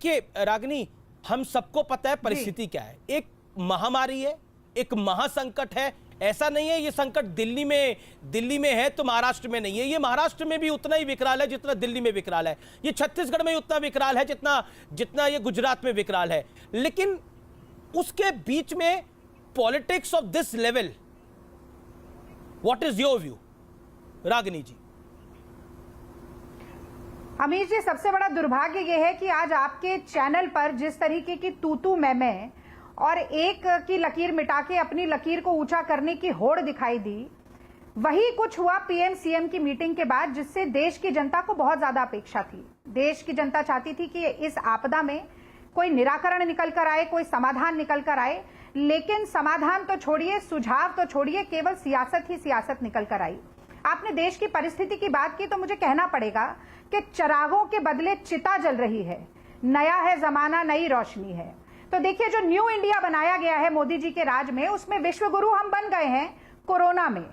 देखिए रागिनी, हम सबको पता है परिस्थिति क्या है। एक महामारी है, एक महासंकट है। ऐसा नहीं है ये संकट दिल्ली में है तो महाराष्ट्र में नहीं है। ये महाराष्ट्र में भी उतना ही विकराल है जितना दिल्ली में विकराल है। ये छत्तीसगढ़ में उतना विकराल है जितना ये गुजरात में विकराल है। लेकिन उसके बीच में politics of this level, what is your view Ragini ji? Amir ji, सबसे बड़ा दुर्भाग्य यह है कि आज आपके चैनल पर जिस तरीके की तू मैं और एक की लकीर मिटा के अपनी लकीर को ऊंचा करने की होड़ दिखाई दी, वही कुछ हुआ पीएम सीएम की मीटिंग के बाद, जिससे देश की जनता को बहुत ज्यादा अपेक्षा थी। देश की जनता चाहती थी कि इस आपदा में कोई निराकरण निकल कर आए, कोई समाधान निकल कर आए। लेकिन समाधान तो छोड़िए, सुझाव तो छोड़िए, केवल सियासत ही सियासत निकल कर आई। आपने देश की परिस्थिति की बात की तो मुझे कहना पड़ेगा कि चिरागों के बदले चिता जल रही है। नया है जमाना, नई रोशनी है। तो देखिए, जो न्यू इंडिया बनाया गया है मोदी जी के राज में, उसमें विश्व गुरु हम बन गए हैं कोरोना में।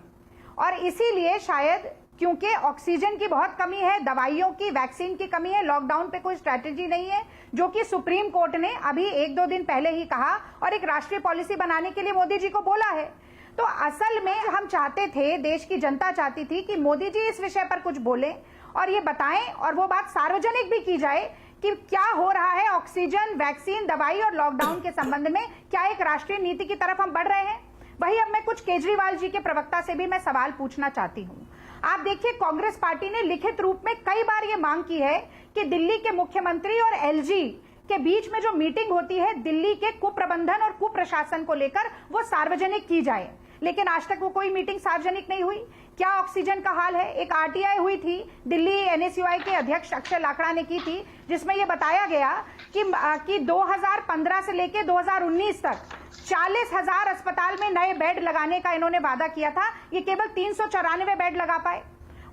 और इसीलिए शायद क्योंकि ऑक्सीजन की बहुत कमी है, दवाइयों की, वैक्सीन की कमी है, लॉकडाउन पे कोई स्ट्रैटेजी नहीं है, जो कि सुप्रीम कोर्ट ने अभी 1-2 दिन पहले ही कहा और एक राष्ट्रीय पॉलिसी बनाने के लिए मोदी जी को बोला है। तो असल में हम चाहते थे, देश की जनता चाहती थी कि मोदी जी इस विषय पर कुछ बोलें और ये बताएं, और वो बात सार्वजनिक भी की जाए कि क्या हो रहा है ऑक्सीजन, वैक्सीन, दवाई और लॉकडाउन के संबंध में। क्या एक राष्ट्रीय नीति की तरफ हम बढ़ रहे हैं? वही अब मैं कुछ केजरीवाल जी के प्रवक्ता से भी मैं सवाल पूछना चाहती हूं। आप देखिए, कांग्रेस पार्टी ने लिखित रूप में कई बार ये मांग की है कि दिल्ली के मुख्यमंत्री और एलजी के बीच में जो मीटिंग होती है दिल्ली के कुप्रबंधन और कुप्रशासन को लेकर, वो सार्वजनिक की जाए। लेकिन आज तक वो कोई मीटिंग सार्वजनिक नहीं हुई। क्या ऑक्सीजन का हाल है? एक आरटीआई हुई थी, दिल्ली एनएसयूआई के अध्यक्ष अक्षय लाकड़ा ने की थी, जिसमें यह बताया गया कि 2015 से लेकर 2019 तक 40,000 अस्पताल में नए बेड लगाने का इन्होंने वादा किया था। ये केवल 394 बेड लगा पाए।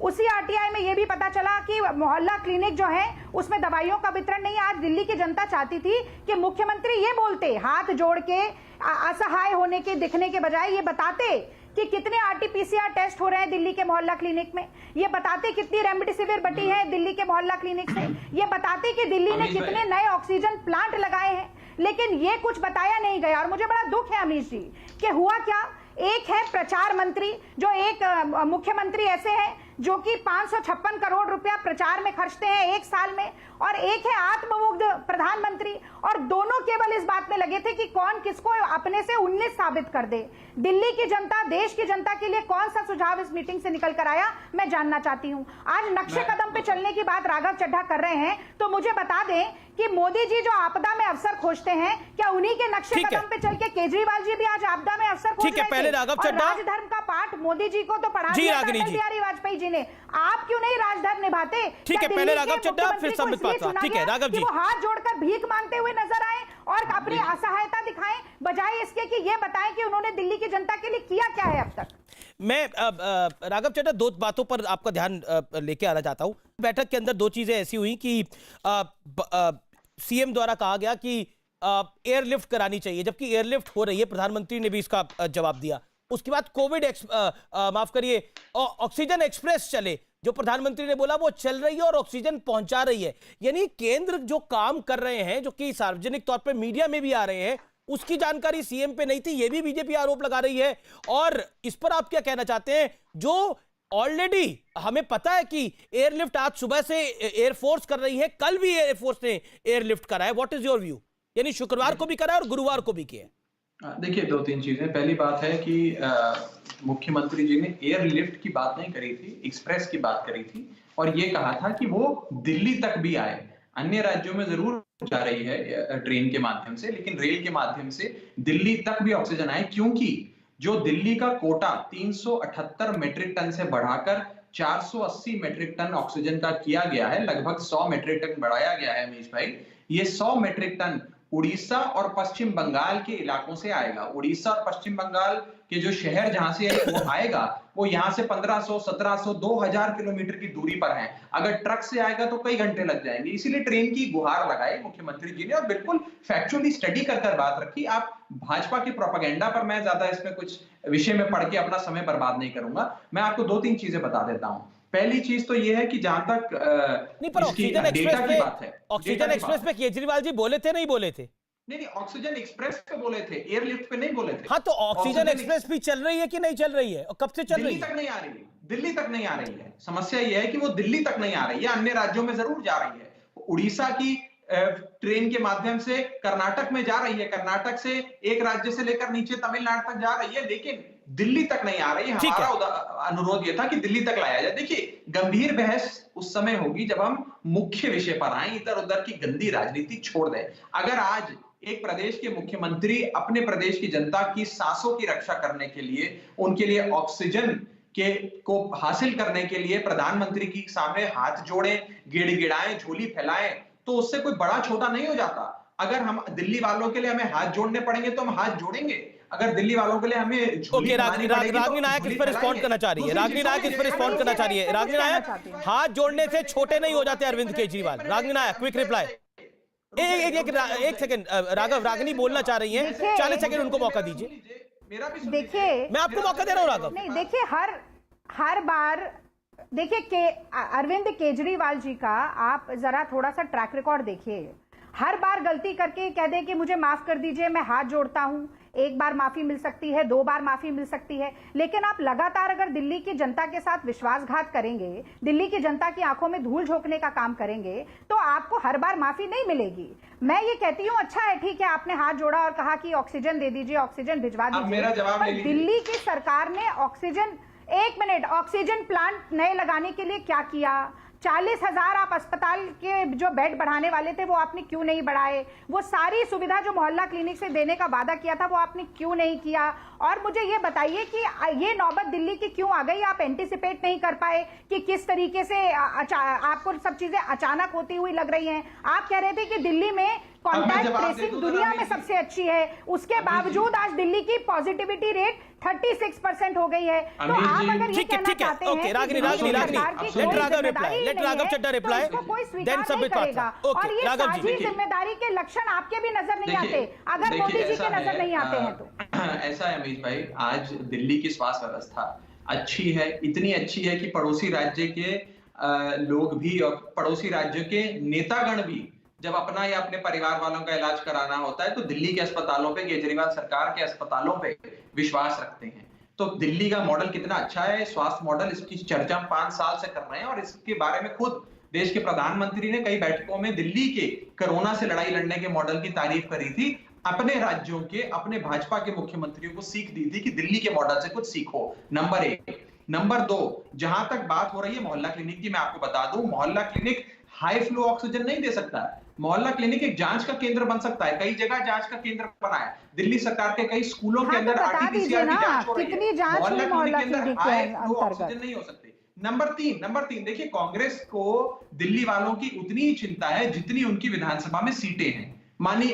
उसी आरटीआई में यह भी पता चला कि मोहल्ला क्लिनिक जो है उसमें दवाइयों का वितरण नहीं। आज दिल्ली की जनता चाहती थी कि मुख्यमंत्री ये बोलते, हाथ जोड़ के असहाय होने के दिखने के बजाय ये बताते कि कितने आरटीपीसीआर टेस्ट हो रहे हैं दिल्ली के मोहल्ला क्लिनिक में, ये बताते कितनी रेमडेसिविर बटी है दिल्ली के मोहल्ला क्लिनिक से, ये बताते कि दिल्ली ने कितने नए ऑक्सीजन प्लांट लगाए हैं। लेकिन ये कुछ बताया नहीं गया। और मुझे बड़ा दुख है अमीश जी कि हुआ क्या, एक है प्रचार मंत्री, जो एक मुख्यमंत्री ऐसे हैं जो कि 556 करोड़ रुपया प्रचार में खर्चते हैं एक साल में, और एक है आत्ममुग्ध प्रधानमंत्री, और दोनों केवल इस बात में लगे थे कि कौन किसको अपने से 19 साबित कर दे। दिल्ली की जनता, देश की जनता के लिए कौन सा सुझाव इस मीटिंग से निकल कर आया, मैं जानना चाहती हूं। आज नक्शे कदम पे चलने की बात राघव चड्ढा कर रहे हैं, तो मुझे बता दें कि मोदी जी जो आपदा में अवसर खोजते हैं, क्या उन्हीं के नक्शे कदम पे चल के केजरीवाल जी भी आज आपदा में अवसर खोज रहे थे? पहले राघव चड्ढा, राजधर्म का पाठ मोदी जी को तो पढ़ा दिया था अटल बिहारी वाजपेयी जी ने। आप क्यों नहीं राजधर्म निभाते? ठीक है, पहले राघव चड्ढा, फिर संबित पात्रा। ठीक है राघव जी, वो हाथ जोड़कर भीख मांगते हुए नजर आए और अपनी असहायता दिखाएं, बजाय इसके कि ये बताएं कि उन्होंने दिल्ली की जनता के लिए किया क्या है अब तक। मैं राघव चड्ढा 2 बातों पर आपका ध्यान लेके आना चाहता हूं। बैठक के अंदर 2 चीजें ऐसी हुई कि सीएम द्वारा कहा गया कि एयरलिफ्ट करानी चाहिए, जबकि एयरलिफ्ट हो रही है, प्रधानमंत्री ने भी इसका जवाब दिया। उसके बाद कोविड माफ करिए, ऑक्सीजन एक्सप्रेस चले, जो प्रधानमंत्री ने बोला वो चल रही है और ऑक्सीजन पहुंचा रही है। यानी केंद्र जो काम कर रहे हैं, जो कि सार्वजनिक तौर पे मीडिया में भी आ रहे हैं, उसकी जानकारी सीएम पे नहीं थी, ये भी बीजेपी आरोप लगा रही है। और इस पर आप क्या कहना चाहते हैं? जो ऑलरेडी हमें पता है कि एयरलिफ्ट आज सुबह से एयरफोर्स कर रही है, कल भी एयरफोर्स ने एयरलिफ्ट करा है, व्हाट इज योर व्यू? यानी शुक्रवार को भी करा है और गुरुवार को भी किया है। देखिए, 2-3 चीजें। पहली बात है कि मुख्यमंत्री जी ने एयरलिफ्ट की बात नहीं करी थी, एक्सप्रेस की बात करी थी, और ये कहा था कि वो दिल्ली तक भी आए। अन्य राज्यों में जरूर जा रही है ट्रेन के माध्यम से, लेकिन रेल के माध्यम से दिल्ली तक भी ऑक्सीजन आए, क्योंकि जो दिल्ली का कोटा 378 मेट्रिक टन से बढ़ाकर 480 मेट्रिक टन ऑक्सीजन का किया गया है, लगभग 100 मेट्रिक टन बढ़ाया गया है अमीश भाई। ये 100 मेट्रिक टन उड़ीसा और पश्चिम बंगाल के इलाकों से आएगा। उड़ीसा और पश्चिम बंगाल के जो शहर जहां से वो आएगा, वो यहाँ से 1500, 1700, 2000 किलोमीटर की दूरी पर है। अगर ट्रक से आएगा तो कई घंटे लग जाएंगे। इसीलिए ट्रेन की गुहार लगाई मुख्यमंत्री जी ने, और बिल्कुल फैक्चुअली स्टडी कर बात रखी। आप भाजपा के प्रोपेगेंडा पर मैं ज्यादा इसमें कुछ विषय में पढ़ के अपना समय बर्बाद नहीं करूंगा। मैं आपको 2-3 चीजें बता देता हूं। पहली चीज तो ये है कि जहां तक नहीं, पर इसकी ऑक्सीजन एक्सप्रेस डेटा की पे, बात है, ऑक्सीजन डेटा की एक्सप्रेस बात पे है। केजरीवाल जी बोले थे, नहीं बोले थे? नहीं नहीं, ऑक्सीजन एक्सप्रेस पे बोले थे, एयरलिफ्ट पे नहीं बोले थे। हाँ, तो ऑक्सीजन एक्सप्रेस भी चल रही है कि नहीं चल रही है, और कब से चल रही दिल्ली है? तक नहीं आ रही है, दिल्ली तक नहीं आ रही है। समस्या यह है कि वो दिल्ली तक नहीं आ रही है, अन्य राज्यों में जरूर जा रही है। उड़ीसा की ट्रेन के माध्यम से कर्नाटक में जा रही है, कर्नाटक से एक राज्य से लेकर नीचे तमिलनाडु तक जा रही है, लेकिन दिल्ली तक नहीं आ रही है। ठीक है। हमारा अनुरोध यह था कि दिल्ली तक लाया जाए। देखिए, गंभीर बहस उस समय होगी जब हम मुख्य विषय पर आए, इधर उधर की गंदी राजनीति छोड़ दें। अगर आज एक प्रदेश के मुख्यमंत्री अपने प्रदेश की जनता की सांसों की रक्षा करने के लिए, उनके लिए ऑक्सीजन के को हासिल करने के लिए प्रधानमंत्री के सामने हाथ जोड़े, गिड़गिड़ाएं, झोली फैलाएं, तो उससे कोई बड़ा छोटा नहीं हो जाता। अगर हम दिल्ली वालों के लिए हमें हाथ जोड़ने पड़ेंगे तो हम हाथ जोड़ेंगे, अगर दिल्ली वालों के लिए हमें झोली ओके, फैलानी पड़ेगी तो रागनी नायक झोली इस पर रिस्पॉन्ड फैलाएंगे। करना चाह रही है। दूसरी रागनी नायक इस पर रिस्पॉन्ड करना चाह रही है। रागनी नायक, हाथ जोड़ने से छोटे नहीं हो जाते अरविंद केजरीवाल। रागनी नायक, क्विक रिप्लाई। एक सेकंड राघव, रागनी बोलना चाह रही है, 40 सेकंड उनको मौका दीजिए। मेरा भी देखिए, मैं आपको मौका दे रहा हूं राघव। नहीं, देखिए, हर बार देखिए अरविंद केजरीवाल जी का आप जरा थोड़ा सा ट्रैक रिकॉर्ड देखिए। हर बार गलती करके कह दे कि मुझे माफ कर दीजिए, मैं हाथ जोड़ता हूं, एक बार माफी मिल सकती है, 2 बार माफी मिल सकती है, लेकिन आप लगातार अगर दिल्ली की जनता के साथ विश्वासघात करेंगे, दिल्ली की जनता की आंखों में धूल झोंकने का काम करेंगे, तो आपको हर बार माफी नहीं मिलेगी। मैं ये कहती हूँ, अच्छा है, ठीक है, आपने हाथ जोड़ा और कहा कि ऑक्सीजन दे दीजिए, ऑक्सीजन भिजवा अब मेरा जवाब ले दीजिए, लीजिए। दिल्ली की सरकार ने ऑक्सीजन प्लांट नए लगाने के लिए क्या किया? 40,000 आप अस्पताल के जो बेड बढ़ाने वाले थे वो आपने क्यों नहीं बढ़ाए? वो सारी सुविधा जो मोहल्ला क्लिनिक से देने का वादा किया था वो आपने क्यों नहीं किया? और मुझे ये बताइए कि ये नौबत दिल्ली की क्यों आ गई? आप एंटिसिपेट नहीं कर पाए कि किस तरीके से आपको सब चीजें अचानक होती हुई लग रही हैं। आप कह रहे थे कि दिल्ली में कॉन्टैक्ट ट्रेसिंग दुनिया में सबसे अच्छी है, उसके बावजूद आज दिल्ली की पॉजिटिविटी रेट 36% हो गई है। तो आप अगर ये कहना चाहते हैं ओके, रागनी, लेट राघव चड्डा रिप्लाई, देन सबमिट पात्रा। और ये साझी जिम्मेदारी के लक्षण आपके भी नजर नहीं आते अगर मोदी जी के नजर नहीं आते हैं तो। ऐसा है अमीश भाई, आज दिल्ली की स्वास्थ्य व्यवस्था अच्छी है, इतनी अच्छी है कि पड़ोसी राज्य के लोग भी और पड़ोसी राज्यों के नेतागण भी जब अपना या अपने परिवार वालों का इलाज कराना होता है तो दिल्ली के अस्पतालों पे, केजरीवाल सरकार के अस्पतालों पे विश्वास रखते हैं। तो दिल्ली का मॉडल कितना अच्छा है, स्वास्थ्य मॉडल, इसकी चर्चा हम 5 साल से कर रहे हैं और इसके बारे में खुद देश के प्रधानमंत्री ने कई बैठकों में दिल्ली के कोरोना से लड़ाई लड़ने के मॉडल की तारीफ करी थी। अपने राज्यों के, अपने भाजपा के मुख्यमंत्रियों को सीख दी थी कि दिल्ली के मॉडल से कुछ सीखो। नंबर 1। नंबर 2, जहां तक बात हो रही है मोहल्ला क्लिनिक की, मैं आपको बता दूं, मोहल्ला क्लिनिक हाई फ्लो ऑक्सीजन नहीं दे सकता है। मोहल्ला क्लिनिक एक जांच का केंद्र बन सकता है, कई जगह जांच का केंद्र बना है। दिल्ली सरकार के कई स्कूलों के अंदर आरटीपीसीआर की जांच हो रही है, कितनी जांच हुई मोहल्ला क्लिनिक के अंतर्गत? ऑक्सीजन नहीं हो सकती। नंबर 3, देखिए, कांग्रेस को दिल्ली वालों की उतनी ही चिंता है जितनी उनकी विधानसभा में सीटें हैं, मानी,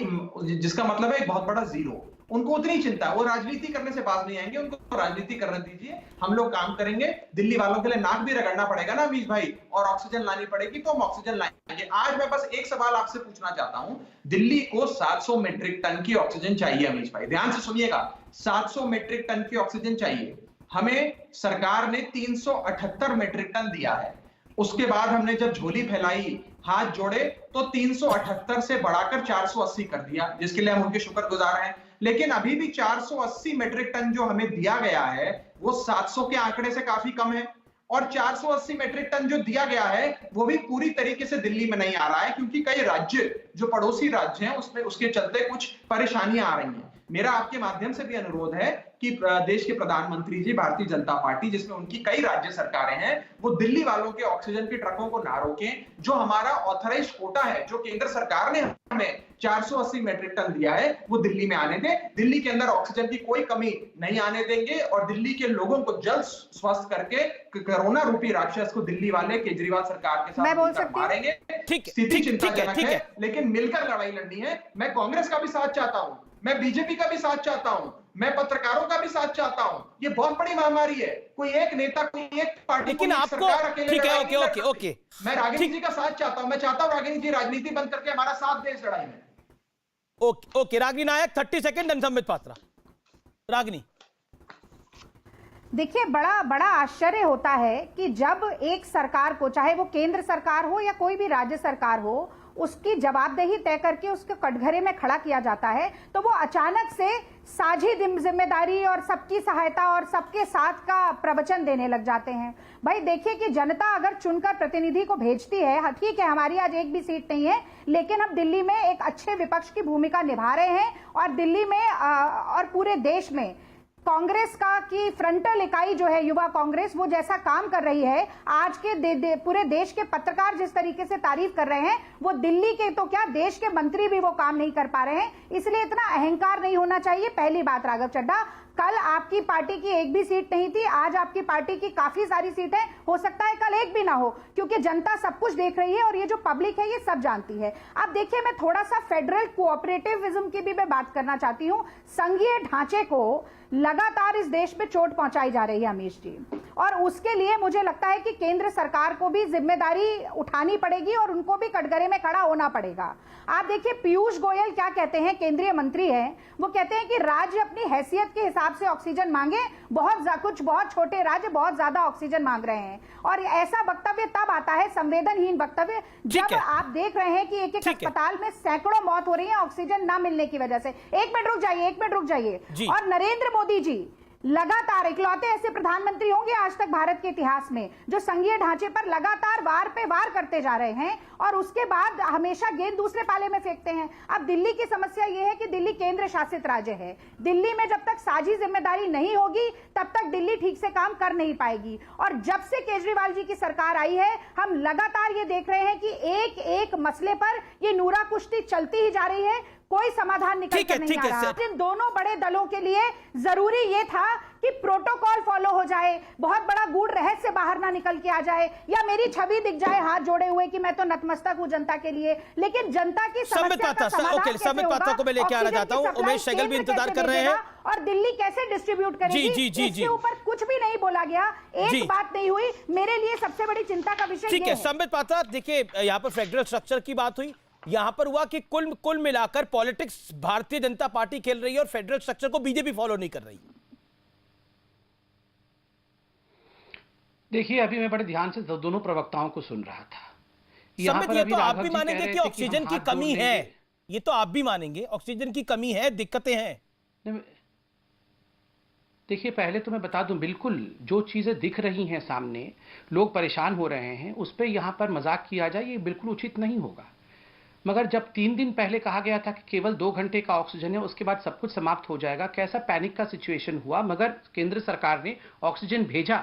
जिसका मतलब है एक बहुत बड़ा जीरो। उनको उतनी चिंता है, वो राजनीति करने से बात नहीं आएंगे, उनको राजनीति करने दीजिए, हम लोग काम करेंगे। दिल्ली वालों के लिए नाक भी रगड़ना पड़ेगा ना अमीश भाई, और ऑक्सीजन लानी पड़ेगी तो हम ऑक्सीजन लाएंगे। आज मैं बस एक सवाल आपसे पूछना चाहता हूं, दिल्ली को 700 मीट्रिक टन की ऑक्सीजन चाहिए अमीश भाई, ध्यान से सुनिएगा, 700 मीट्रिक टन की ऑक्सीजन चाहिए। हमें सरकार ने 378 मीट्रिक टन दिया है। उसके बाद हमने जब झोली फैलाई, हाथ जोड़े, तो 378 से बढ़ाकर 480 कर दिया, जिसके लिए हम उनके शुक्रगुजार हैं। लेकिन अभी भी 480 मीट्रिक टन जो हमें दिया गया है वो 700 के आंकड़े से काफी कम है, और 480 मीट्रिक टन जो दिया गया है वो भी पूरी तरीके से दिल्ली में नहीं आ रहा है, क्योंकि कई राज्य जो पड़ोसी राज्य हैं उसमें उसके चलते कुछ परेशानियां आ रही हैं। मेरा आपके माध्यम से भी अनुरोध है कि देश के प्रधानमंत्री जी, भारतीय जनता पार्टी जिसमें उनकी कई राज्य सरकारें हैं, वो दिल्ली वालों के ऑक्सीजन के ट्रकों को ना रोकें। जो हमारा ऑथराइज कोटा है, जो केंद्र सरकार ने हमें 480 मीट्रिक टन दिया है, वो दिल्ली में आने दें। दिल्ली के अंदर ऑक्सीजन की कोई कमी नहीं आने देंगे और दिल्ली के लोगों को जल्द स्वस्थ करके कोरोना रूपी राक्षस को दिल्ली वाले केजरीवाल सरकार के साथ मारेंगे। स्थिति चिंताजनक है, लेकिन मिलकर लड़ाई लड़नी है। मैं कांग्रेस का भी साथ चाहता हूं, मैं बीजेपी का भी साथ चाहता हूं, मैं पत्रकारों का भी साथ चाहता हूं। ये बहुत बड़ी महामारी है, कोई एक नेता, कोई एक पार्टी, लेकिन आपको, ठीक है, ओके, मैं रागिनी जी का साथ चाहता हूं, मैं चाहता हूं रागिनी जी राजनीति बंद करके हमारा साथ दे इस लड़ाई में। Okay, Ragini Nayak 30 second, and Sambit Patra. Ragini. देखिए, बड़ा बड़ा आश्चर्य होता है कि जब एक सरकार को, चाहे वो केंद्र सरकार हो या कोई भी राज्य सरकार हो, उसकी जवाबदेही तय करके उसके कटघरे में खड़ा किया जाता है, तो वो अचानक से साझी जिम्मेदारी और सबकी सहायता और सबके साथ का प्रवचन देने लग जाते हैं। भाई देखिए कि जनता अगर चुनकर प्रतिनिधि को भेजती है, हाँ ठीक है, हमारी आज एक भी सीट नहीं है, लेकिन हम दिल्ली में एक अच्छे विपक्ष की भूमिका निभा रहे हैं और दिल्ली में और पूरे देश में कांग्रेस का की फ्रंटल इकाई जो है युवा कांग्रेस, वो जैसा काम कर रही है, आज के पूरे देश के पत्रकार जिस तरीके से तारीफ कर रहे हैं, वो दिल्ली के तो क्या देश के मंत्री भी वो काम नहीं कर पा रहे हैं। इसलिए इतना अहंकार नहीं होना चाहिए। पहली बात, राघव चड्ढा, कल आपकी पार्टी की एक भी सीट नहीं थी, आज आपकी पार्टी की काफी सारी सीटें, हो सकता है कल एक भी ना हो, क्योंकि जनता सब कुछ देख रही है और ये जो पब्लिक है ये सब जानती है। अब देखिए, मैं थोड़ा सा फेडरल कोऑपरेटिविज्म की भी मैं बात करना चाहती हूँ। संघीय ढांचे को लगातार इस देश में चोट पहुंचाई जा रही है अमीश जी, और उसके लिए मुझे लगता है कि केंद्र सरकार को भी जिम्मेदारी उठानी पड़ेगी और उनको भी कटघरे में खड़ा होना पड़ेगा। आप देखिए, पीयूष गोयल क्या कहते हैं, केंद्रीय मंत्री हैं, वो कहते हैं कि राज्य अपनी हैसियत के हिसाब से ऑक्सीजन मांगे, कुछ बहुत छोटे राज्य बहुत ज्यादा ऑक्सीजन मांग रहे हैं। और ऐसा वक्तव्य तब आता है, संवेदनहीन वक्तव्य, जब आप देख रहे हैं कि एक एक अस्पताल में सैकड़ों मौत हो रही है ऑक्सीजन ना मिलने की वजह से। एक मिनट रुक जाइए। और नरेंद्र मोदी जी लगातार इकलौते ऐसे प्रधानमंत्री होंगे आज तक भारत के इतिहास में जो संघीय ढांचे पर लगातार वार पे वार करते जा रहे हैं और उसके बाद हमेशा गेंद दूसरे पाले में फेंकते हैं। अब दिल्ली की समस्या यह है कि दिल्ली केंद्र शासित राज्य है। दिल्ली में जब तक साझी जिम्मेदारी नहीं होगी तब तक दिल्ली ठीक से काम कर नहीं पाएगी। और जब से केजरीवाल जी की सरकार आई है, हम लगातार ये देख रहे हैं कि एक एक मसले पर ये नूरा कुश्ती चलती ही जा रही है, कोई समाधान निकल कर नहीं आ रहा। इन दोनों बड़े दलों के लिए जरूरी ये था कि प्रोटोकॉल फॉलो हो जाए, बहुत बड़ा गूढ़ रहस्य बाहर ना निकल के आ जाए, या मेरी छवि दिख जाए हाथ जोड़े हुए कि मैं तो नतमस्तक हूं जनता के लिए। लेकिन जनता की समस्या का समाधान कैसे होगा? को मैं लेके आना चाहता हूं, उमेश सहगल भी इंतजार कर रहे हैं और दिल्ली कैसे डिस्ट्रीब्यूट करेगी, इसके ऊपर कुछ भी नहीं बोला गया, एक बात नहीं हुई। मेरे लिए सबसे बड़ी चिंता का विषय ठीक है संबित पात्रा, देखिए यहाँ पर फेडरल स्ट्रक्चर की बात हुई, यहां पर हुआ कि कुल मिलाकर पॉलिटिक्स भारतीय जनता पार्टी खेल रही है और फेडरल स्ट्रक्चर को बीजेपी फॉलो नहीं कर रही। देखिए, अभी मैं बड़े ध्यान से दोनों प्रवक्ताओं को सुन रहा था। संबित, ये तो आप भी मानेंगे कि ऑक्सीजन की कमी है, ये तो आप भी मानेंगे ऑक्सीजन की कमी है, दिक्कतें हैं। देखिए, पहले तो मैं बता दूं, बिल्कुल जो चीजें दिख रही हैं सामने, लोग परेशान हो रहे हैं, उस पर यहां पर मजाक किया जाए ये बिल्कुल उचित नहीं होगा। मगर जब 3 दिन पहले कहा गया था कि केवल 2 घंटे का ऑक्सीजन है, उसके बाद सब कुछ समाप्त हो जाएगा, कैसा पैनिक का सिचुएशन हुआ। मगर केंद्र सरकार ने ऑक्सीजन भेजा,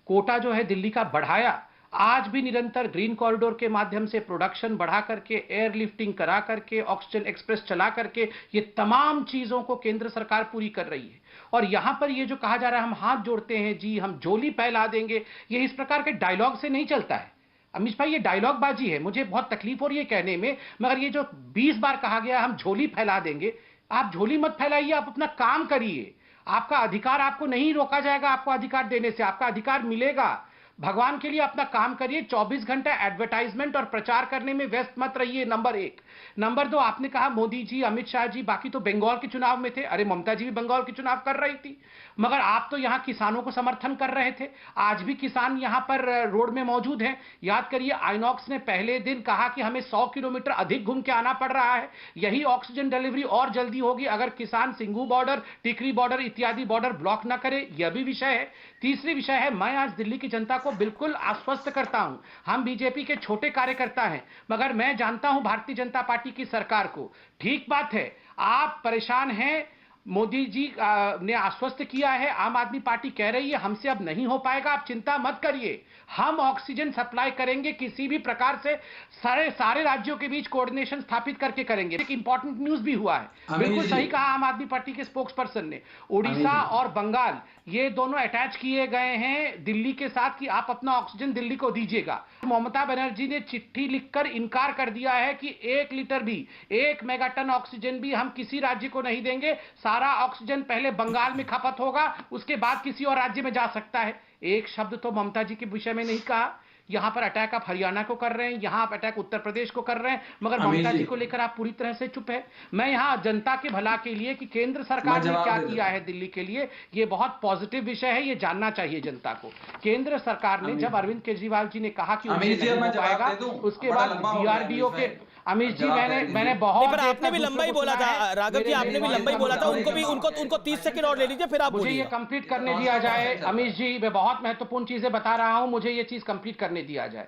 कोटा जो है दिल्ली का बढ़ाया, आज भी निरंतर ग्रीन कॉरिडोर के माध्यम से प्रोडक्शन बढ़ा करके, एयरलिफ्टिंग करा करके, ऑक्सीजन एक्सप्रेस चला करके, ये तमाम चीजों को केंद्र सरकार पूरी कर रही है। और यहां पर ये जो कहा जा रहा है हम हाथ जोड़ते हैं जी, हम झोली फैला देंगे, ये इस प्रकार के डायलॉग से नहीं चलता है अमीश भाई, ये डायलॉग बाजी है। मुझे बहुत तकलीफ हो रही है कहने में, मगर ये जो 20 बार कहा गया हम झोली फैला देंगे, आप झोली मत फैलाइए, आप अपना काम करिए। आपका अधिकार, आपको नहीं रोका जाएगा आपको अधिकार देने से, आपका अधिकार मिलेगा। भगवान के लिए अपना काम करिए, 24 घंटा एडवर्टाइजमेंट और प्रचार करने में व्यस्त मत रहिए, नंबर 1। नंबर 2, आपने कहा मोदी जी, अमित शाह जी, बाकी तो बंगाल के चुनाव में थे। अरे ममता जी भी बंगाल के चुनाव कर रही थी, मगर आप तो यहां किसानों को समर्थन कर रहे थे। आज भी किसान यहां पर रोड में मौजूद हैं। याद करिए, आइनॉक्स ने पहले दिन कहा कि हमें 100 किलोमीटर अधिक घूम के आना पड़ रहा है। यही ऑक्सीजन डिलीवरी और जल्दी होगी अगर किसान सिंघू बॉर्डर, टिकरी बॉर्डर इत्यादि बॉर्डर ब्लॉक ना करे, यह भी विषय है। तीसरी विषय है, मैं आज दिल्ली की जनता को बिल्कुल आश्वस्त करता हूं, हम बीजेपी के छोटे कार्यकर्ता हैं, मगर मैं जानता हूं भारतीय जनता पार्टी की सरकार को। ठीक बात है, आप परेशान हैं, मोदी जी ने आश्वस्त किया है, आम आदमी पार्टी कह रही है हमसे अब नहीं हो पाएगा, आप चिंता मत करिए, हम ऑक्सीजन सप्लाई करेंगे, किसी भी प्रकार से सारे राज्यों के बीच कोऑर्डिनेशन स्थापित करके करेंगे। एक इंपॉर्टेंट न्यूज भी हुआ है, बिल्कुल सही कहा आम आदमी पार्टी के स्पोक्स पर्सन ने, उड़ीसा और बंगाल ये दोनों अटैच किए गए हैं दिल्ली के साथ कि आप अपना ऑक्सीजन दिल्ली को दीजिएगा। ममता बनर्जी ने चिट्ठी लिखकर इनकार कर दिया है कि 1 लीटर भी, 1 मेगाटन ऑक्सीजन भी हम किसी राज्य को नहीं देंगे। सारा ऑक्सीजन पहले बंगाल में खपत होगा, उसके बाद किसी और राज्य में जा सकता है। एक शब्द तो ममता जी के विषय में नहीं कहा यहाँ पर अटैक आप हरियाणा को कर रहे हैं, यहाँ आप अटैक उत्तर प्रदेश को कर रहे हैं, मगर अमित ममता जी जी को लेकर आप पूरी तरह से चुप है। मैं यहाँ जनता के भला के लिए कि केंद्र सरकार ने क्या किया है दिल्ली के लिए, ये बहुत पॉजिटिव विषय है, ये जानना चाहिए जनता को। केंद्र सरकार ने जब अरविंद केजरीवाल जी ने कहा कि उनसे नहीं हो पाएगा, उसके बाद डीआरडीओ के अमित जी मैंने बहुत पर आपने भी लंबा ही बोला था राघव जी, आपने भी लंबा ही बोला था, उनको 30 सेकंड और ले लीजिए, फिर आप मुझे ये कंप्लीट करने दिया जाए। अमित जी मैं बहुत महत्वपूर्ण चीजें बता रहा हूं, मुझे ये चीज कंप्लीट करने दिया जाए।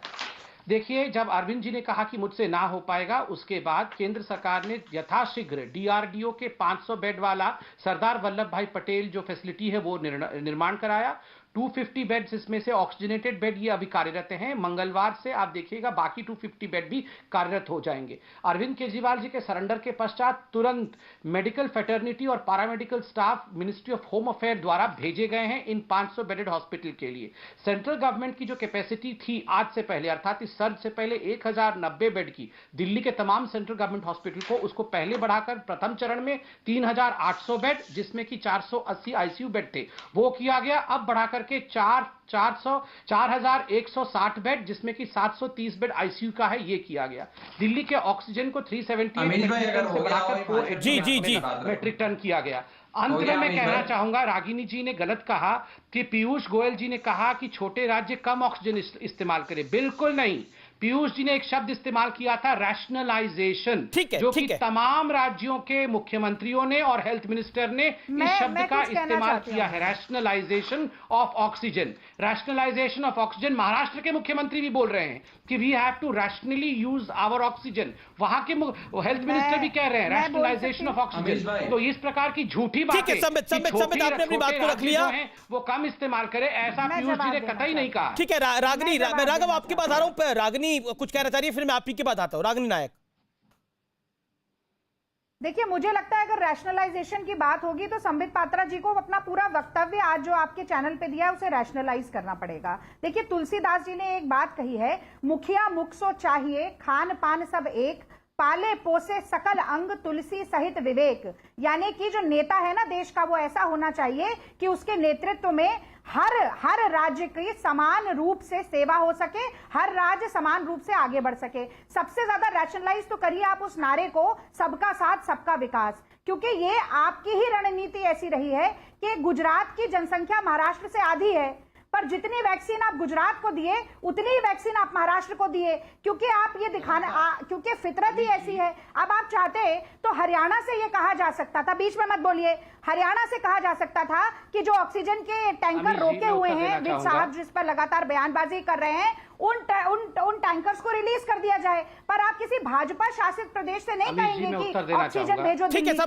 देखिए, जब अरविंद जी ने कहा कि मुझसे ना हो पाएगा, उसके बाद केंद्र सरकार ने यथाशीघ्र डीआरडीओ के 500 बेड वाला सरदार वल्लभ भाई पटेल जो फैसिलिटी है वो निर्माण कराया। 250 बेड्स इसमें से ऑक्सीजनेटेड बेड ये अभी कार्यरत हैं। मंगलवार से आप देखिएगा बाकी 250 बेड भी कार्यरत हो जाएंगे। अरविंद केजरीवाल जी के सरेंडर के पश्चात तुरंत मेडिकल फेटर्निटी और paramedical staff ministry of home affair द्वारा भेजे गए हैं इन 500 बेडेड हॉस्पिटल के लिए। सेंट्रल गवर्नमेंट की जो कैपेसिटी थी आज से पहले, अर्थात इस सर्ज से पहले 1090 बेड की दिल्ली के तमाम सेंट्रल गवर्नमेंट हॉस्पिटल को, उसको पहले बढ़ाकर प्रथम चरण में 3800 बेड, जिसमें कि 480 आईसीयू बेड थे, वो किया गया। अब बढ़ाकर के 4160 बेड, जिसमें कि 730 बेड आईसीयू का है, ये किया गया। दिल्ली के ऑक्सीजन को 378 मेट्रिक टन किया गया। अंत में मैं कहना चाहूंगा, रागिनी जी ने गलत कहा कि पीयूष गोयल जी ने कहा कि छोटे राज्य कम ऑक्सीजन इस्तेमाल करें। बिल्कुल नहीं, पीयूष जी ने एक शब्द इस्तेमाल किया था, रैशनलाइजेशन, जो कि तमाम राज्यों के मुख्यमंत्रियों ने और हेल्थ मिनिस्टर ने इस शब्द का इस्तेमाल किया है, rationalisation of oxygen. Rationalisation of oxygen Maharashtra के मुख्यमंत्री भी बोल रहे हैं कि we have to rationally use our oxygen. वहां के हेल्थ मिनिस्टर भी कह रहे हैं रैशनलाइजेशन ऑफ ऑक्सीजन। तो इस प्रकार की झूठी बातें, आपने अपनी बात को रख लिया, वो कम इस्तेमाल करे, ऐसा पीयूष जी ने कतई नहीं कहा। ठीक है रागिनी, मैं राघव आपके पास आ रहा हूं। रागिनी कुछ कहना चाह रही है, फिर मैं आप ही के पास आता हूं। रागिनी नायक, देखिए, मुझे लगता है अगर रैशनलाइजेशन की बात होगी तो संबित पात्रा जी को अपना पूरा वक्तव्य आज जो आपके चैनल पे दिया है उसे रैशनलाइज करना पड़ेगा। देखिए, तुलसीदास जी ने एक बात कही है, मुखिया मुख सो चाहिए, खान पान सब एक, पाले पोसे सकल अंग तुलसी सहित विवेक। यानी कि जो नेता है ना देश का, वो ऐसा होना चाहिए कि उसके नेतृत्व में हर राज्य की समान रूप से सेवा हो सके, हर राज्य समान रूप से आगे बढ़ सके। सबसे ज्यादा रैशनलाइज तो करिए आप उस नारे को, सबका साथ सबका विकास, क्योंकि ये आपकी ही रणनीति ऐसी रही है कि गुजरात की जनसंख्या महाराष्ट्र से आधी है, पर जितनी वैक्सीन आप गुजरात को दिए उतनी ही वैक्सीन आप महाराष्ट्र को दिए, क्योंकि आप ये दिखाना, क्योंकि फितरत ही ऐसी है। अब आप चाहते तो हरियाणा से ये कहा जा सकता था, बीच में मत बोलिए, हरियाणा से कहा जा सकता था कि जो ऑक्सीजन के टैंकर रोके हुए हैं विद साहब जिस पर लगातार बयानबाजी कर रहे हैं, उन टैंकर्स को रिलीज कर दिया जाए। पर आप किसी भाजपा शासित प्रदेश से नहीं कहेंगे कि ऑक्सीजन भेजो दिल्ली को।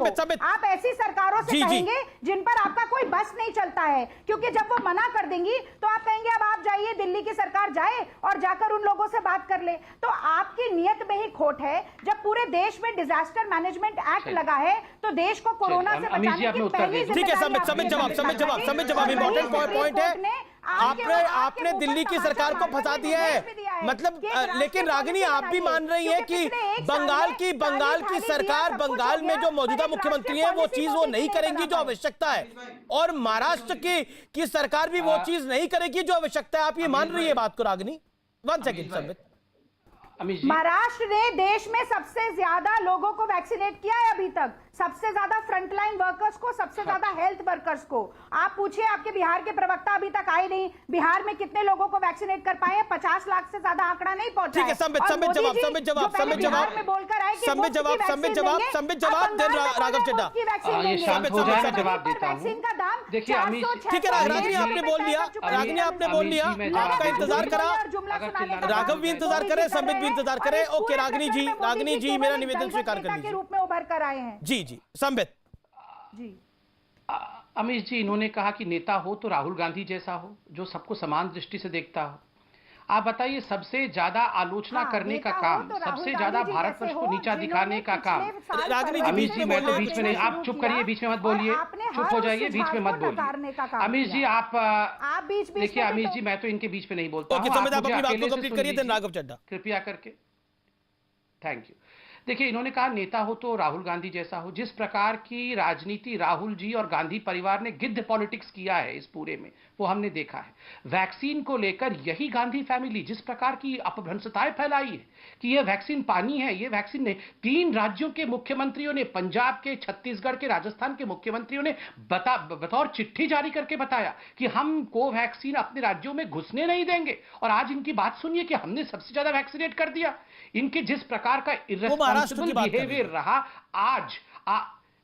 आप ऐसी सरकारों से कहेंगे जिन पर आपका कोई बस नहीं चलता है, क्योंकि जब वो मना कर देंगी तो आप कहेंगे अब आप जाइए, दिल्ली की सरकार जाए और जाकर उन लोगों से बात कर ले। तो आपकी नियत में ही खोट है। जब पूरे देश में डिजास्टर मैनेजमेंट एक्ट लगा है तो देश को कोरोना से बचाने की पहली ठीक है, समय जवाब इंपॉर्टेंट पॉइंट है। आपने दिल्ली की सरकार को फंसा दिया है, मतलब, लेकिन रागिनी आप भी मान रही हैं कि बंगाल की सरकार, बंगाल में जो मौजूदा मुख्यमंत्री हैं वो चीज वो नहीं करेंगी जो आवश्यकता है, और महाराष्ट्र की सरकार भी वो चीज नहीं करेगी जो आवश्यकता है। आप ये मान रही है बात को रागिनी? 1 सेकंड संबित। महाराष्ट्र ने देश में सबसे ज्यादा लोगों को वैक्सीनेट किया है अभी तक, सबसे ज्यादा फ्रंटलाइन वर्कर्स को, सबसे ज्यादा हेल्थ वर्कर्स को। आप पूछिए, आपके बिहार के प्रवक्ता अभी तक आए नहीं, बिहार में कितने लोगों को वैक्सीनेट कर पाए? 50 लाख से ज्यादा आंकड़ा नहीं पहुंचा। ठीक है, संबित जवाब में बोलकर आए कि संबित जवाब राघव चड्ढा, वैक्सीन का दाम, देखिए ठीक है रागिनी आपने बोल लिया, आपका इंतजार करा, राघव भी इंतजार करे, संबित भी इंतजार करे। ओके रागिनी जी मेरा निवेदन स्वीकार कर लीजिए। रूप में उभर कर आए हैं। जी संबित जी। अमित जी, इन्होंने कहा कि नेता हो तो राहुल गांधी जैसा हो, जो सबको समान दृष्टि से देखता हो। आप बताइए, सबसे ज्यादा आलोचना करने का काम, सबसे ज्यादा भारतवर्ष को नीचा दिखाने का काम। अमित जी, मैं तो बीच में नहीं, आप चुप करिए, बीच में मत बोलिए, चुप हो जाइए, बीच में मत बोलिए। अमित जी आप देखिए, अमित जी मैं तो इनके बीच में नहीं बोलता हूं, आप अपनी बात को कंप्लीट करिए, राघव चड्ढा कृपया करके। Thank you. देखिए, इन्होंने कहा नेता हो तो राहुल गांधी जैसा हो। जिस प्रकार की राजनीति राहुल जी और गांधी परिवार ने गिद्ध पॉलिटिक्स किया है इस पूरे में, वो हमने देखा है। वैक्सीन को लेकर यही गांधी फैमिली जिस प्रकार की अपभ्रंशताएं फैलाई है कि ये वैक्सीन पानी है, ये वैक्सीन नहीं। 3 राज्यों के मुख्यमंत्रियों ने, पंजाब के, छत्तीसगढ़ के, राजस्थान के मुख्यमंत्रियों ने बतौर चिट्ठी जारी करके बताया कि हम कोवैक्सीन अपने राज्यों में घुसने नहीं देंगे। और आज इनकी बात सुनिए कि हमने सबसे ज्यादा वैक्सीनेट कर दिया। इनके जिस प्रकार का इर्रेस्पॉन्सिबल बिहेवियर रहा आज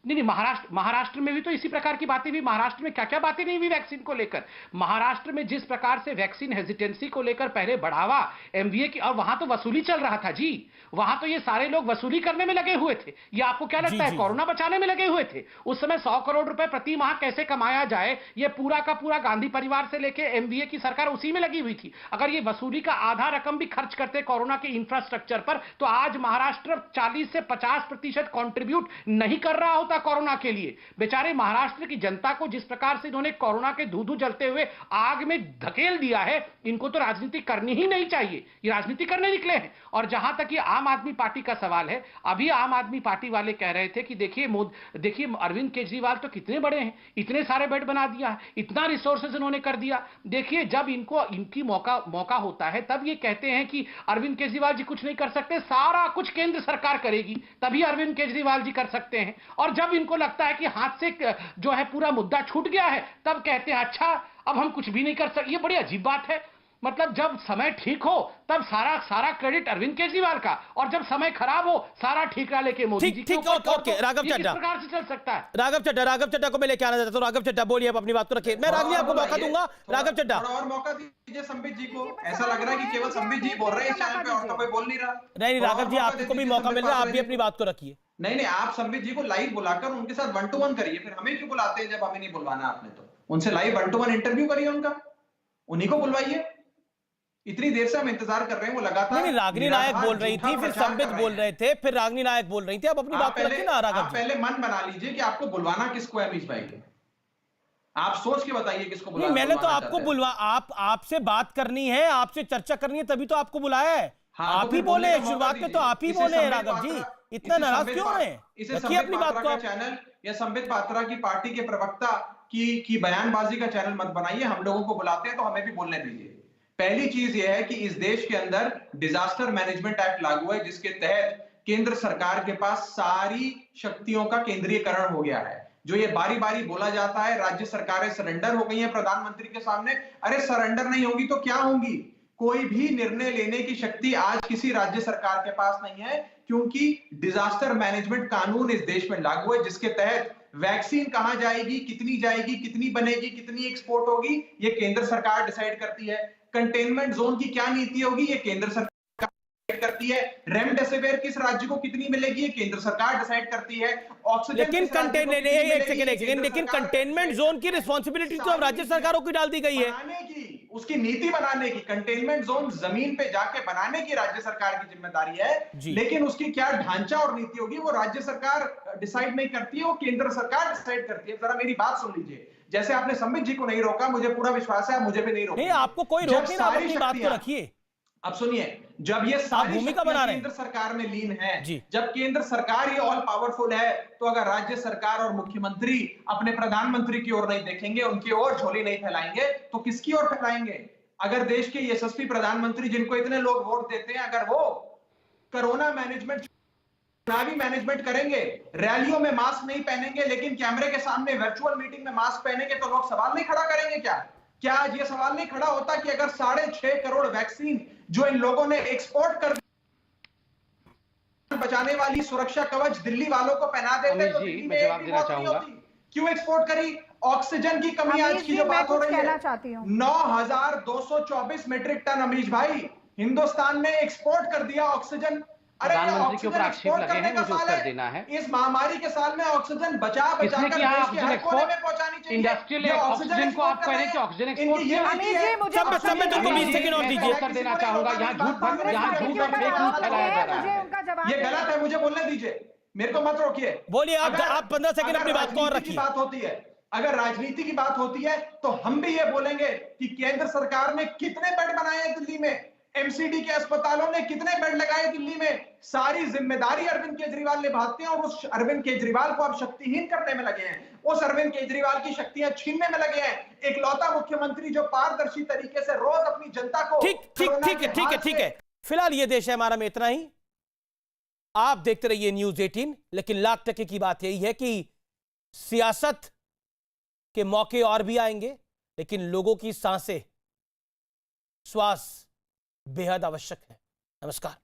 नहीं, महाराष्ट्र में भी तो इसी प्रकार की बातें हुई। महाराष्ट्र में क्या क्या बातें नहीं हुई वैक्सीन को लेकर। महाराष्ट्र में जिस प्रकार से वैक्सीन हेजिटेंसी को लेकर पहले बढ़ावा एमवीए की, और वहां तो वसूली चल रहा था जी, वहां तो ये सारे लोग वसूली करने में लगे हुए थे। ये आपको क्या लगता है, कोरोना बचाने में लगे हुए थे? उस समय 100 करोड़ रुपए प्रति माह कैसे कमाया जाए, ये पूरा का पूरा गांधी परिवार से लेकर एमवीए की सरकार उसी में लगी हुई थी। अगर ये वसूली का आधा रकम भी खर्च करते कोरोना के इंफ्रास्ट्रक्चर पर, तो आज महाराष्ट्र 40 से 50% कॉन्ट्रीब्यूट नहीं कर रहा होता कोरोना के लिए। बेचारे महाराष्ट्र की जनता को जिस प्रकार से इन्होंने कोरोना के धू-धू जलते हुए आग में धकेल दिया है, इनको तो राजनीति करनी ही नहीं चाहिए। ये राजनीति करने निकले हैं। और जहां तक ये आम आदमी पार्टी का सवाल है, अभी आम आदमी पार्टी वाले कह रहे थे कि देखिए अरविंद केजरीवाल तो कितने बड़े हैं, इतने सारे बेड बना दिया है, इतना रिसोर्सेज इन्होंने कर दिया। देखिए, जब इनकी मौका होता है तब ये कहते हैं कि अरविंद केजरीवाल जी कुछ नहीं कर सकते, सारा कुछ केंद्र सरकार करेगी, तभी अरविंद केजरीवाल जी कर सकते हैं। और जब इनको लगता है कि हाथ से जो है पूरा मुद्दा छूट गया है, तब कहते हैं अच्छा अब हम कुछ भी नहीं कर सकते। ये बड़ी अजीब बात है। मतलब जब समय ठीक हो तब सारा क्रेडिट अरविंद केजरीवाल का, और जब समय खराब हो सारा ठीकरा लेके मोदी जी के ऊपर। ओके, राघव चड्ढा, किस प्रकार से चल सकता है? राघव चड्ढा को मैं लेके आना चाहता हूं। राघव चड्ढा बोलिए, आप अपनी बात को रखिए। मैं राघवी आपको मौका दूंगा। राघव चड्ढा, और मौका दीजिए संबित जी को। ऐसा लग रहा है कि केवल संबित जी बोल रहे हैं इस चैनल पे, और तो कोई बोल नहीं रहा। नहीं, राघव जी आपको भी मौका मिल रहा है, आप भी अपनी बात को रखिए। नहीं, आप संबित जी को लाइव बुलाकर उनके साथ 1 to 1 करिए। फिर हमें क्यों बुलाते हैं जब हमें नहीं बुलवाना आपने? तो उनसे लाइव 1 to 1 इंटरव्यू करिए, उनका उन्हीं को बुलवाइए। इतनी देर से हम इंतजार कर रहे हैं, वो लगातार। नहीं, रागिनी नायक बोल रही थी, फिर संबित बोल रहे थे, फिर रागिनी नायक बोल रही थी। आप अपनी बात को रखिए ना राघव जी। पहले मन बना लीजिए कि आपको बुलवाना किसको है अमीश भाई। आप सोच के बताइए किसको बुलाना। मैंने तो आपको आपसे बात करनी है, आपसे चर्चा करनी है, तभी तो आपको बुलाया है। आप ही बोले शुरुआत में, तो आप ही बोले राघव जी, इतना नाराज क्यों हैं? रखिए अपनी बात को। चैनल या संबित पात्रा की पार्टी के प्रवक्ता की बयानबाजी का चैनल मत बनाइए। हम लोगों को बुलाते हैं तो हमें भी बोलने दीजिए। पहली चीज यह है कि इस देश के अंदर डिजास्टर मैनेजमेंट एक्ट लागू है, जिसके तहत केंद्र सरकार के पास सारी शक्तियों का केंद्रीयकरण हो गया है। जो ये बारी बारी बोला जाता है राज्य सरकारें सरेंडर हो गई हैं प्रधानमंत्री के सामने, अरे सरेंडर नहीं होगी तो क्या होंगी? कोई भी निर्णय लेने की शक्ति आज किसी राज्य सरकार के पास नहीं है, क्योंकि डिजास्टर मैनेजमेंट कानून इस देश में लागू है, जिसके तहत वैक्सीन कहां जाएगी, कितनी बनेगी, कितनी एक्सपोर्ट होगी, ये केंद्र सरकार डिसाइड करती है। कंटेनमेंट जोन की क्या नीति होगी, ये केंद्र सरकार करती है। रेमडेसिविर किस राज्य को कितनी मिलेगी, ये केंद्र सरकार डिसाइड करती है। ऑक्सीजन लेकिन लेकिन कंटेनमेंट जोन की रिस्पॉन्सिबिलिटी तो अब राज्य सरकारों की डाल दी गई है, उसकी नीति बनाने की। कंटेनमेंट जोन जमीन पे जाके बनाने की राज्य सरकार की जिम्मेदारी है, लेकिन उसकी क्या ढांचा और नीति होगी वो राज्य सरकार डिसाइड नहीं करती है, वो केंद्र सरकार डिसाइड करती है। जरा मेरी बात सुन लीजिए। जैसे आपने संबित जी को नहीं रोका, मुझे पूरा विश्वास है मुझे भी नहीं रोका। आपको कोई रोक नहीं, आप अपनी बात को रखिए। अब सुनिए, जब ये सारी भूमिका बना रहे केंद्र सरकार में लीन है, जब केंद्र सरकार ये ऑल पावरफुल है, तो अगर राज्य सरकार और मुख्यमंत्री अपने प्रधानमंत्री की ओर नहीं देखेंगे, उनकी ओर झोली नहीं फैलाएंगे, तो किसकी ओर फैलाएंगे? अगर देश के यशस्वी प्रधानमंत्री जिनको इतने लोग वोट देते हैं, अगर वो कोरोना मैनेजमेंट, चुनावी मैनेजमेंट करेंगे, रैलियों में मास्क नहीं पहनेंगे, लेकिन कैमरे के सामने वर्चुअल मीटिंग में मास्क पहनेंगे, तो लोग सवाल नहीं खड़ा करेंगे क्या आज ये सवाल नहीं खड़ा होता कि अगर 6.5 करोड़ वैक्सीन जो इन लोगों ने एक्सपोर्ट कर बचाने वाली सुरक्षा कवच दिल्ली वालों को पहना देते तो दिल्ली में जवाब देना चाहूंगा। क्यों एक्सपोर्ट करी? ऑक्सीजन की कमी आज की जो बात हो रही है, 9,224 मीट्रिक टन अमीश भाई हिंदुस्तान ने एक्सपोर्ट कर दिया ऑक्सीजन। प्रधानमंत्री के ऊपर आक्षेप लगे हैं, मुझे उत्तर देना है। इस महामारी के साल में ऑक्सीजन बचा कर देश के हर कोने में पहुंचानी चाहिए। इंडस्ट्रियल ऑक्सीजन को आप कह रहे हैं कि ऑक्सीजन एक्सपोर्ट किया। तुमको 20 सेकंड और दीजिए। उत्तर देना चाहूंगा। यहाँ झूठ और फेक न्यूज फैलाया जा रहा है, ये गलत है, मुझे बोलने दीजिए, मेरे को मत रोकिए। बोलिए, आप 15 सेकंड अपनी बात को और रखिए। बात होती है, अगर राजनीति की बात होती है तो हम भी ये बोलेंगे कि केंद्र सरकार ने कितने बेड बनाए हैं दिल्ली में, एमसीडी के अस्पतालों ने कितने बेड लगाए दिल्ली में, सारी जिम्मेदारी अरविंद केजरीवाल निभाते हैं और उस अरविंद केजरीवाल को अब शक्तिहीन करने में लगे हैं, उस अरविंद केजरीवाल की शक्तियां छीनने में लगे हैं। इकलौता मुख्यमंत्री जो पारदर्शी तरीके से रोज अपनी जनता को ठीक है। फिलहाल ये देश है हमारा में इतना ही। आप देखते रहिए न्यूज 18। लेकिन लाख टके की बात यही है कि सियासत के मौके और भी आएंगे, लेकिन लोगों की सांसें, श्वास बेहद आवश्यक है। नमस्कार।